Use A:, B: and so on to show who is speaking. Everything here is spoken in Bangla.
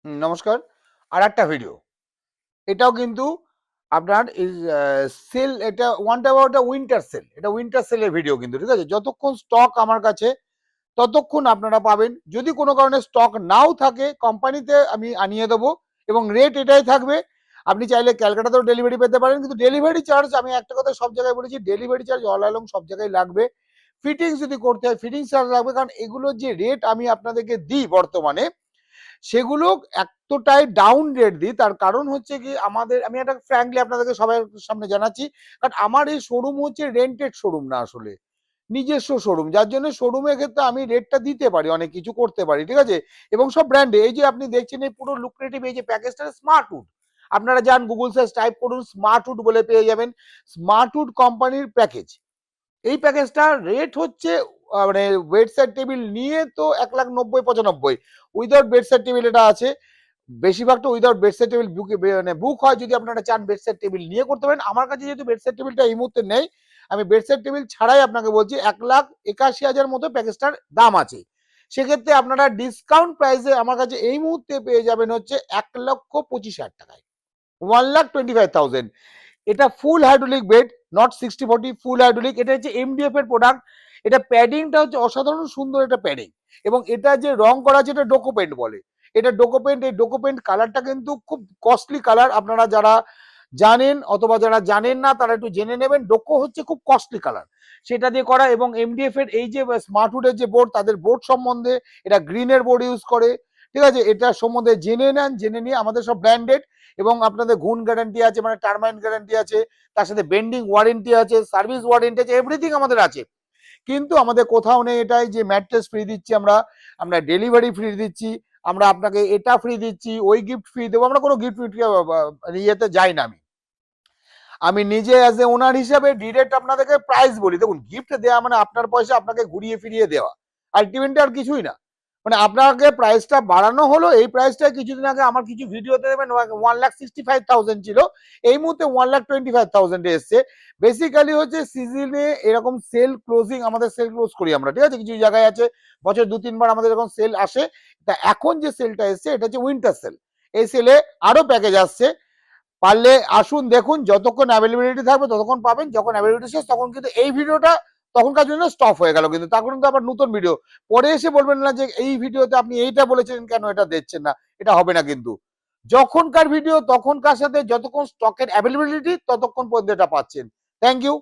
A: নমস্কার। আরেকটা ভিডিও। এটাও কিন্তু আপনার সেল, এটা one about a winter sale. এটা উইন্টার সেলের ভিডিও কিন্তু, ঠিক আছে? যতক্ষণ স্টক আমার কাছে ততক্ষণ আপনারা পাবেন। যদি কোনো কারণে স্টক নাও থাকে কোম্পানিতে আমি আনিয়ে দেবো এবং রেট এটাই থাকবে। আপনি চাইলে ক্যালকাটাতেও ডেলিভারি পেতে পারেন, কিন্তু ডেলিভারি চার্জ আমি একটা কথা সব জায়গায় বলেছি, ডেলিভারি চার্জ অল অ্যালং সব জায়গায় লাগবে। ফিটিংস যদি করতে হয় ফিটিংস চার্জ লাগবে, কারণ এগুলোর যে রেট আমি আপনাদেরকে দিই বর্তমানে, সেগুলো এতটাই ডাউন রেট দিই। তার কারণ হচ্ছে কি, আমাদের, আমি একটা ফ্র্যাঙ্কলি আপনাদেরকে সবার সামনে জানাচ্ছি, কারণ আমার এই শোরুম হচ্ছে রেন্টেড শোরুম না, আসলে নিজস্ব শোরুম, যার জন্য শোরুমের ক্ষেত্রে আমি রেটটা দিতে পারি, অনেক কিছু করতে পারি, ঠিক আছে? এবং সব ব্র্যান্ডে, এই যে আপনি দেখছেন এই পুরো লুক্রেটিভ এই যে প্যাকেজটা, স্মার্টউড, আপনারা যান গুগল সার্চ টাইপ করুন, স্মার্টউড বলে পেয়ে যাবেন। স্মার্টউড কোম্পানির প্যাকেজ, এই প্যাকেজটার রেট হচ্ছে মানে বেডসাইড টেবিল নিয়ে তো 1,90,95, উইদাউট বেডসাইড টেবিল এটা আছে। বেশিরভাগটা উইদাউট বেডসাইড টেবিল মানে বুক হয়, যদি আপনারা চান বেডসাইড টেবিল নিয়ে করতে পারেন। আমার কাছে যেহেতু বেডসাইড টেবিলটা এই মুহূর্তে নেই, আমি বেডসাইড টেবিল ছাড়াই আপনাকে বলছি 1,81,000 মতো প্যাকেজটার দাম আছে। সেক্ষেত্রে আপনারা ডিসকাউন্ট প্রাইসে আমার কাছে এই মুহূর্তে পেয়ে যাবেন হচ্ছে 1,25,000 টাকায়, 1,25,000। এটা ফুল hydraulic bed, not 60/40, full hydraulic. এটা হচ্ছে এমডিএফ এর প্রোডাক্ট। এটা প্যাডিংটা হচ্ছে অসাধারণ সুন্দর একটা প্যাডিং, এবং এটা যে রং করা আছে এটা ডোকো পেন্ট বলে। এটা ডোকো পেন্ট, এই ডোকো পেন্ট কালারটা কিন্তু খুব কস্টলি কালার। আপনারা যারা জানেন অথবা যারা জানেন না তারা একটু জেনে নেবেন, ডোকো হচ্ছে খুব কস্টলি কালার, সেটা দিয়ে করা। এবং এমডিএফ এর এই যে স্মার্টউডের যে বোর্ড, তাদের বোর্ড সম্বন্ধে, এটা গ্রিনের বোর্ড ইউজ করে, ঠিক আছে? এটা সম্বন্ধে জেনে নেন, জেনে নিয়ে আমাদের সব ব্র্যান্ডেড, এবং আপনাদের গুণ গ্যারান্টি আছে, মানে টার্মাইন গ্যারান্টি আছে, তার সাথে বেন্ডিং ওয়ারেন্টি আছে, সার্ভিস ওয়ারেন্টি আছে, এভরিথিং আমাদের আছে। কিন্তু আমাদের কোথাও নেই এটাই যে ম্যাট্রেস ফ্রি দিচ্ছি আমরা, আমরা ডেলিভারি ফ্রি দিচ্ছি, আমরা আপনাকে এটা ফ্রি দিচ্ছি, ওই গিফট ফ্রি দেবো, আমরা কোনো গিফট ইয়েতে যাই না। আমি নিজে অ্যাজ এ ওনার হিসাবে ডিরেক্ট আপনাদেরকে প্রাইস বলি। দেখুন, গিফট দেওয়া মানে আপনার পয়সা আপনাকে ঘুরিয়ে ফিরিয়ে দেওয়া, আলটিমেটলি আর কিছুই না। মানে আপনাকে প্রাইসটা বাড়ানো হলো, এই প্রাইসটা কিছুদিন আগে আমার কিছু ভিডিওতে দেবেন 1,65,000 ছিল, এই মুহূর্তে 1,25,000 এসছে। বেসিক্যালি হচ্ছে সিজনে এরকম সেল ক্লোজিং, আমাদের সেল ক্লোজ করি আমরা, ঠিক আছে? কিছু জায়গায় আছে বছর 2-3 বার আমাদের এরকম সেল আসে। তা এখন যে সেলটা এসছে এটা হচ্ছে উইন্টার সেল। এই সেলে আরো প্যাকেজ আসছে, পারলে আসুন দেখুন, যতক্ষণ অ্যাভেলেবিলিটি থাকবে ততক্ষণ পাবেন, যখন অ্যাভেলেবিলিটি শেষ তখন কিন্তু এই ভিডিওটা তখনকার জন্য স্টপ হয়ে গেল, কিন্তু তখন কিন্তু আবার নতুন ভিডিও পরে এসে বলবেন না যে এই ভিডিওতে আপনি এইটা বলেছিলেন কেন এটা দিচ্ছেন না, এটা হবে না কিন্তু। যখনকার ভিডিও তখনকার সাথে, যতক্ষণ স্টকের অ্যাভেলেবিলিটি ততক্ষণ পর্যন্ত এটা পাচ্ছেন। Thank you.